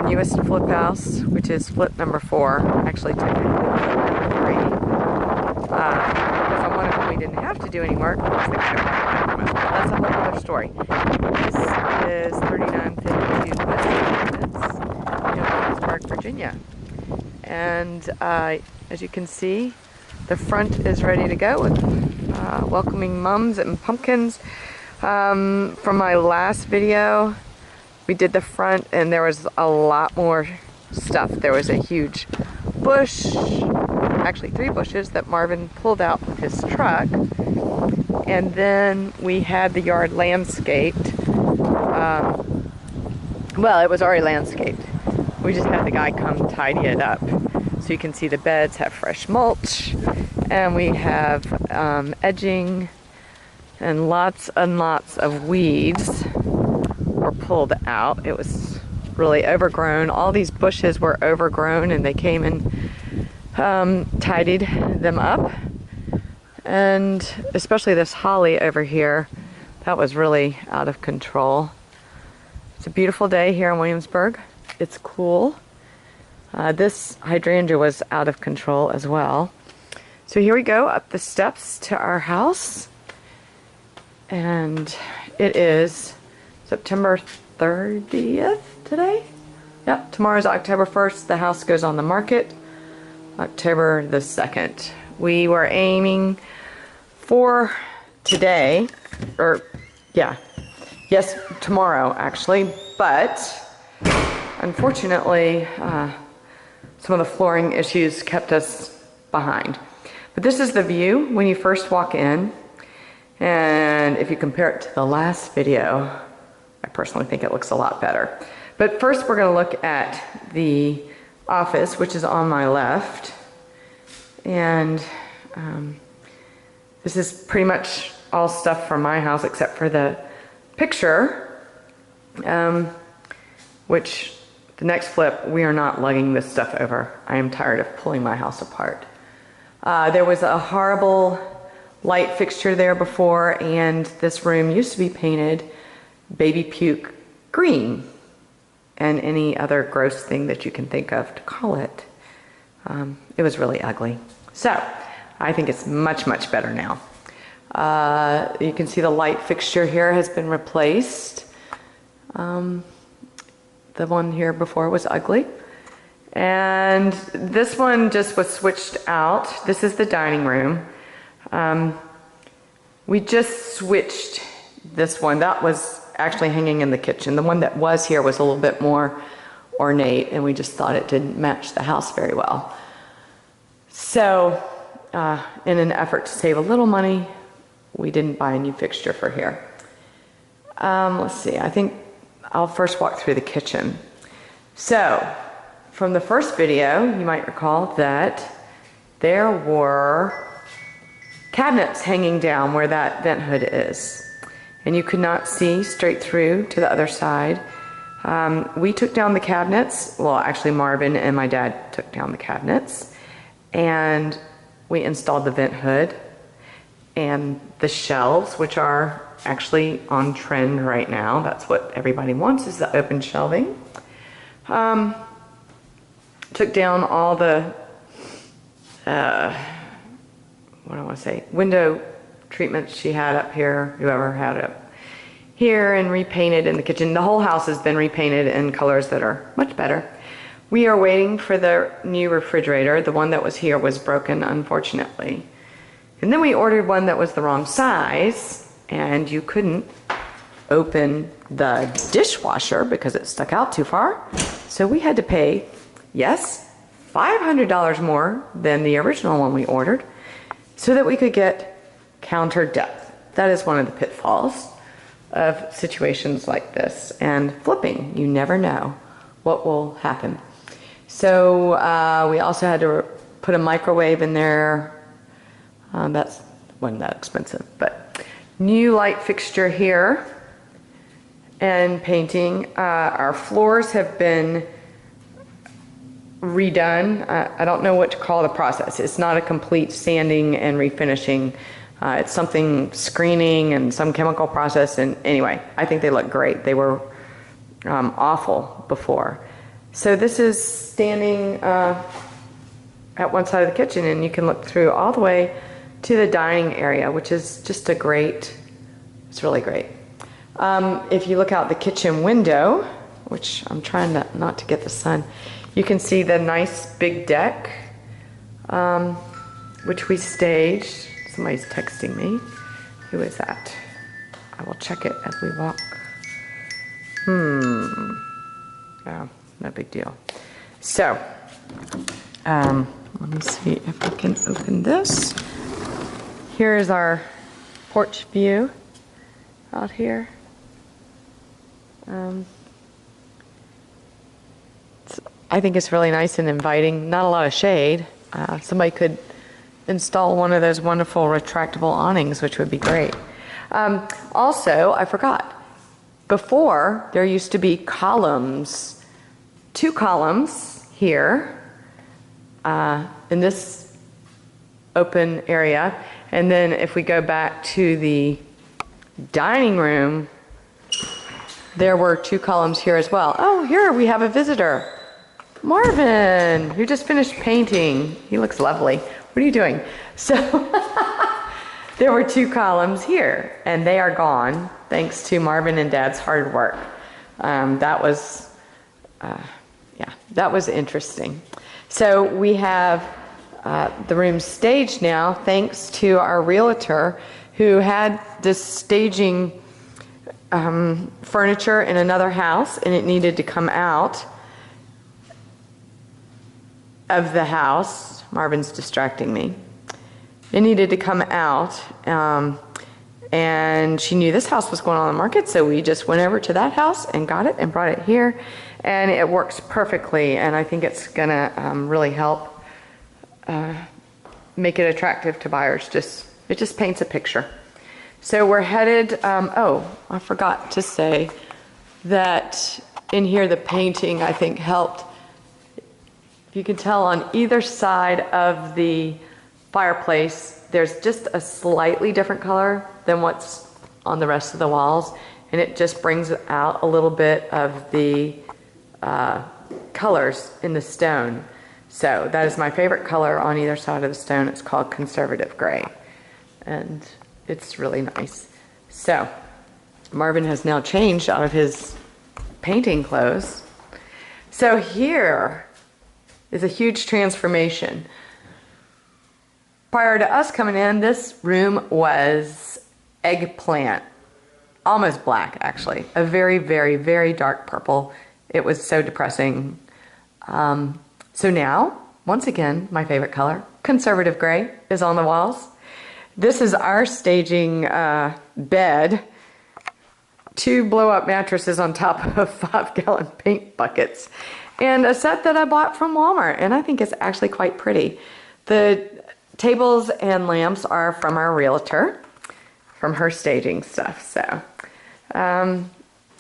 newest flip house, which is flip number 4. Actually, technically flip number 3. Because on one of them we didn't have to do any work because the guy brought it. That's a whole other story. This is 3952 West Providence in Williamsburg, Virginia. And as you can see, the front is ready to go with welcoming mums and pumpkins. From my last video, we did the front and there was a lot more stuff. There was a huge bush, actually 3 bushes that Marvin pulled out with his truck. And then we had the yard landscaped. Well, it was already landscaped. We just had the guy come tidy it up. So you can see the beds have fresh mulch, and we have edging, and lots of weeds were pulled out. It was really overgrown. All these bushes were overgrown, and they came and tidied them up. And especially this holly over here, that was really out of control. It's a beautiful day here in Williamsburg. It's cool. This hydrangea was out of control as well. So here we go up the steps to our house. And it is September 30th today. Yep, tomorrow's October 1st. The house goes on the market October the 2nd. We were aiming for today, or yeah, yes, tomorrow actually, but unfortunately, some of the flooring issues kept us behind. But this is the view when you first walk in. And if you compare it to the last video, I personally think it looks a lot better. But first we're going to look at the office, which is on my left. And this is pretty much all stuff from my house except for the picture, which the next flip, we are not lugging this stuff over. I am tired of pulling my house apart. There was a horrible light fixture there before, and this room used to be painted baby puke green and any other gross thing that you can think of to call it. It was really ugly. So I think it's much better now. You can see the light fixture here has been replaced. The one here before was ugly. And this one just was switched out. This is the dining room. We just switched this one. That was actually hanging in the kitchen. The one that was here was a little bit more ornate, and we just thought it didn't match the house very well. So, in an effort to save a little money, we didn't buy a new fixture for here. Let's see, I think I'll first walk through the kitchen. So, from the first video, you might recall that there were cabinets hanging down where that vent hood is. And you could not see straight through to the other side. We took down the cabinets. Well, actually Marvin and my dad took down the cabinets. And we installed the vent hood and the shelves, which are actually on trend right now. That's what everybody wants, is the open shelving. Took down all the, what do I want to say, window treatments she had up here, whoever had it up here, and repainted in the kitchen. The whole house has been repainted in colors that are much better. We are waiting for the new refrigerator. The one that was here was broken, unfortunately. And then we ordered one that was the wrong size, and you couldn't open the dishwasher because it stuck out too far. So we had to pay, yes, $500 more than the original one we ordered so that we could get counter depth. That is one of the pitfalls of situations like this. And flipping, you never know what will happen. So we also had to put a microwave in there. That wasn't that expensive, but new light fixture here and painting. Our floors have been redone. I don't know what to call the process. It's not a complete sanding and refinishing. It's something screening and some chemical process. And anyway, I think they look great. They were awful before. So this is standing at one side of the kitchen, and you can look through all the way to the dining area, which is just it's really great. If you look out the kitchen window, which I'm trying not to get the sun, you can see the nice big deck, which we staged. Somebody's texting me. Who is that? I will check it as we walk. Oh, no big deal. So, let me see if I can open this. Here is our porch view out here. I think it's really nice and inviting. Not a lot of shade. Somebody could install one of those wonderful retractable awnings, which would be great. Also, I forgot. Before, there used to be columns, 2 columns here in this open area. And then if we go back to the dining room, there were 2 columns here as well. Oh, here we have a visitor. Marvin, who just finished painting. He looks lovely. What are you doing? So there were 2 columns here, and they are gone thanks to Marvin and Dad's hard work. That was interesting. So we have the room staged now thanks to our realtor who had this staging furniture in another house, and it needed to come out of the house. Marvin's distracting me. It needed to come out, and she knew this house was going on the market, so we just went over to that house and got it and brought it here, and it works perfectly, and I think it's gonna really help make it attractive to buyers. It just paints a picture. So we're headed, oh, I forgot to say that in here the painting I think helped. You can tell on either side of the fireplace there's just a slightly different color than what's on the rest of the walls, and it just brings out a little bit of the colors in the stone. So that is my favorite color on either side of the stone. It's called conservative gray, and it's really nice. So Marvin has now changed out of his painting clothes. So here is a huge transformation. Prior to us coming in, this room was eggplant, almost black actually, a very, very, very dark purple. It was so depressing. So now, once again, my favorite color, conservative gray, is on the walls. This is our staging bed. 2 blow-up mattresses on top of 5-gallon paint buckets, and a set that I bought from Walmart, and I think it's actually quite pretty. The tables and lamps are from our realtor, from her staging stuff. So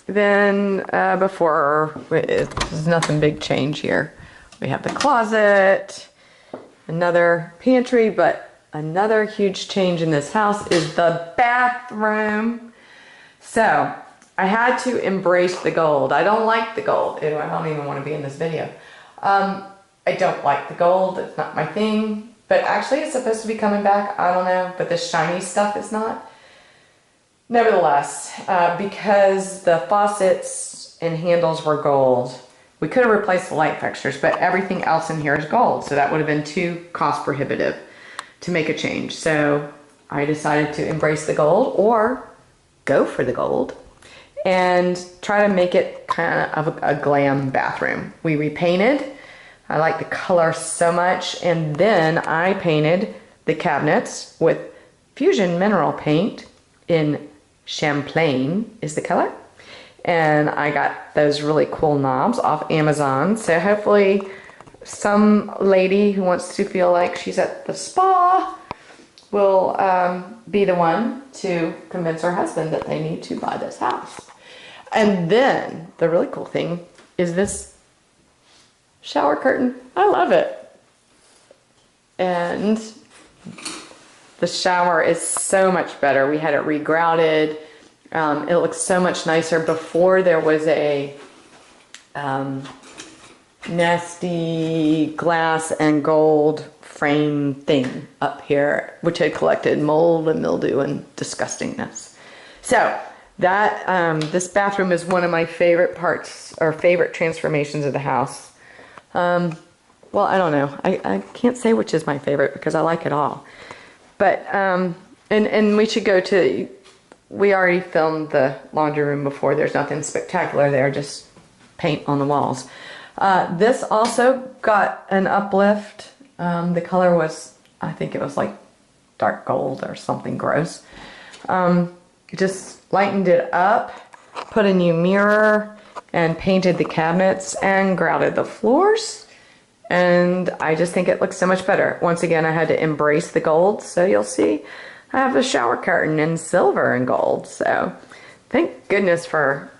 then before, there's nothing big change here. We have the closet, another pantry, but another huge change in this house is the bathroom. So I had to embrace the gold. I don't like the gold. Ew, I don't even want to be in this video. I don't like the gold. It's not my thing. But actually it's supposed to be coming back. I don't know. But the shiny stuff is not. Nevertheless, because the faucets and handles were gold, we could have replaced the light fixtures, but everything else in here is gold. So that would have been too cost prohibitive to make a change. So I decided to embrace the gold, or go for the gold, and try to make it kind of a glam bathroom. We repainted. I like the color so much. And then I painted the cabinets with Fusion Mineral Paint in Champlain is the color. And I got those really cool knobs off Amazon. So hopefully some lady who wants to feel like she's at the spa will be the one to convince her husband that they need to buy this house. And then the really cool thing is this shower curtain. I love it. And the shower is so much better. We had it regrouted. It looks so much nicer. Before there was a nasty glass and gold frame thing up here, which had collected mold and mildew and disgustingness. So that this bathroom is one of my favorite parts or favorite transformations of the house. Well, I don't know. I can't say which is my favorite because I like it all. But and we should go to. We already filmed the laundry room before. There's nothing spectacular there, just paint on the walls. This also got an uplift. The color was, I think it was like dark gold or something gross. Just lightened it up, put a new mirror, and painted the cabinets and grouted the floors. And I just think it looks so much better. Once again, I had to embrace the gold, so you'll see I have a shower curtain in silver and gold. So thank goodness for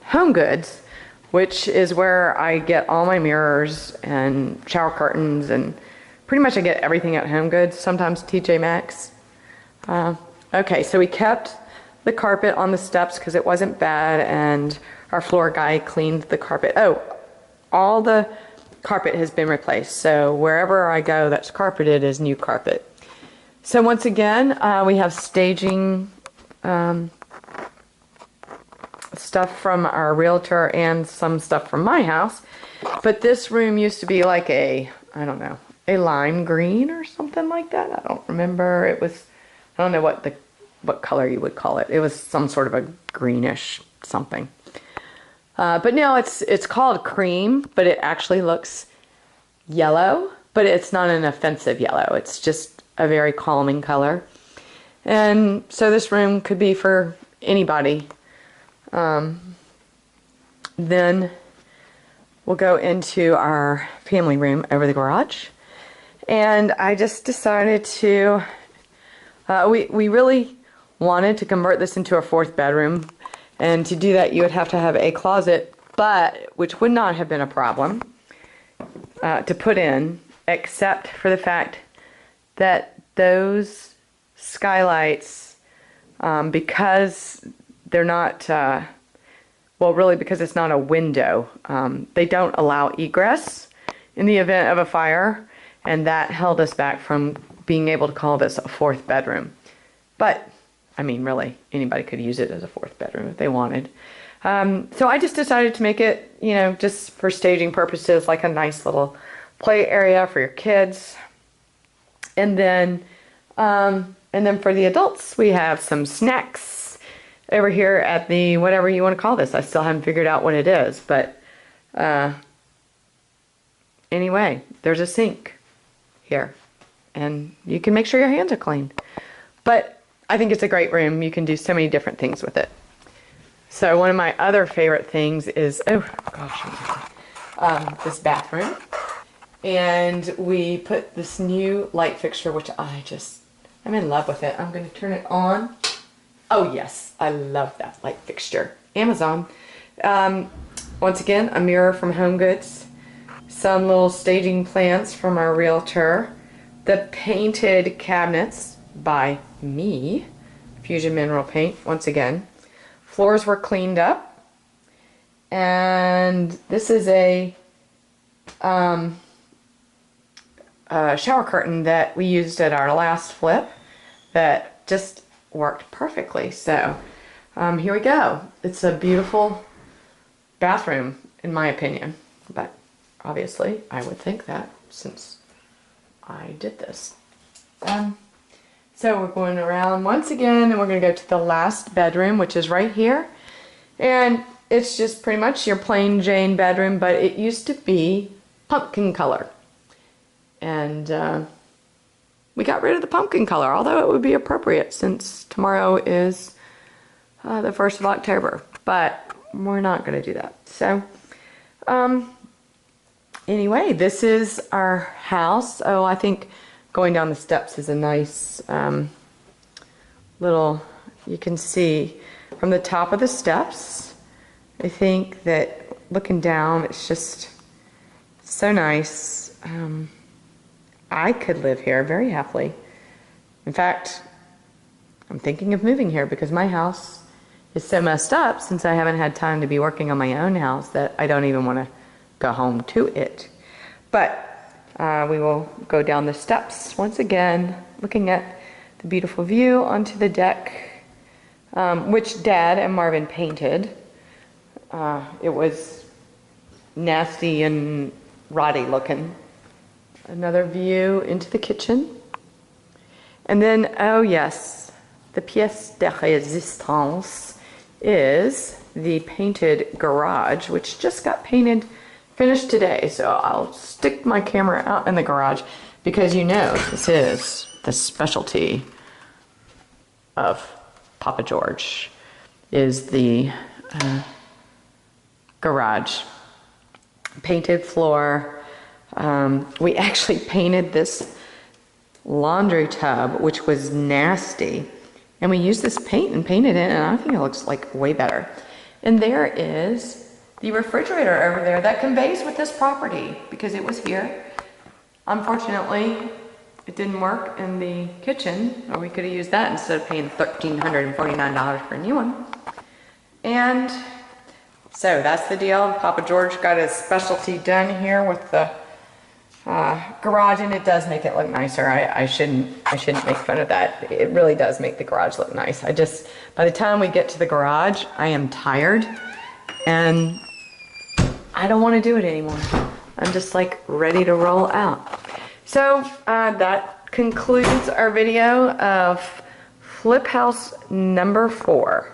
Home Goods, which is where I get all my mirrors and shower curtains, and pretty much I get everything at Home Goods, sometimes TJ Maxx. Okay, so we kept the carpet on the steps because it wasn't bad, and our floor guy cleaned the carpet. Oh, all the carpet has been replaced, so wherever I go that's carpeted is new carpet. So once again, we have staging stuff from our realtor and some stuff from my house. But this room used to be like a, I don't know, a lime green or something like that. I don't remember. It was, I don't know what color you would call it. It was some sort of a greenish something. But now it's called cream, but it actually looks yellow, but it's not an offensive yellow. It's just a very calming color. And so this room could be for anybody. Then we'll go into our family room over the garage. And I just decided to, we really wanted to convert this into a fourth bedroom. And to do that, you would have to have a closet, but which would not have been a problem to put in, except for the fact that those skylights, because they're not, well, really because it's not a window, they don't allow egress in the event of a fire, and that held us back from being able to call this a fourth bedroom. But I mean, really, anybody could use it as a fourth bedroom if they wanted. So I just decided to make it, you know, just for staging purposes, like a nice little play area for your kids. And then for the adults, we have some snacks over here at the, whatever you want to call this. I still haven't figured out what it is, but anyway, there's a sink here, and you can make sure your hands are clean. But I think it's a great room. You can do so many different things with it. So one of my other favorite things is, oh gosh, this bathroom. And we put this new light fixture, which I'm in love with it. I'm going to turn it on. Oh yes, I love that light fixture. Amazon. Once again, a mirror from Home Goods. Some little staging plants from our realtor. The painted cabinets by me, Fusion Mineral Paint, once again. Floors were cleaned up, and this is a shower curtain that we used at our last flip that just worked perfectly. So here we go. It's a beautiful bathroom in my opinion, but obviously I would think that since I did this. So we're going around once again, and we're going to go to the last bedroom, which is right here. And it's just pretty much your plain Jane bedroom, but it used to be pumpkin color. And we got rid of the pumpkin color, although it would be appropriate since tomorrow is the 1st of October. But we're not going to do that. So anyway, this is our house. Oh, I think going down the steps is a nice little, you can see from the top of the steps. I think that looking down, it's just so nice. I could live here very happily. In fact, I'm thinking of moving here because my house is so messed up since I haven't had time to be working on my own house that I don't even want to go home to it. But we will go down the steps once again, looking at the beautiful view onto the deck, which Dad and Marvin painted. It was nasty and rotty looking. Another view into the kitchen. And then, oh yes, the pièce de résistance is the painted garage, which just got finished today. So I'll stick my camera out in the garage because you know this is the specialty of Papa George, is the garage. Painted floor. We actually painted this laundry tub, which was nasty, and we used this paint and painted it, and I think it looks like way better. And there is the refrigerator over there that conveys with this property because it was here. Unfortunately, it didn't work in the kitchen, or we could have used that instead of paying $1,349 for a new one. And so that's the deal. Papa George got his specialty done here with the garage, and it does make it look nicer. I shouldn't make fun of that. It really does make the garage look nice. By the time we get to the garage, I am tired and I don't want to do it anymore. I'm just like ready to roll out. So that concludes our video of Flip House number 4.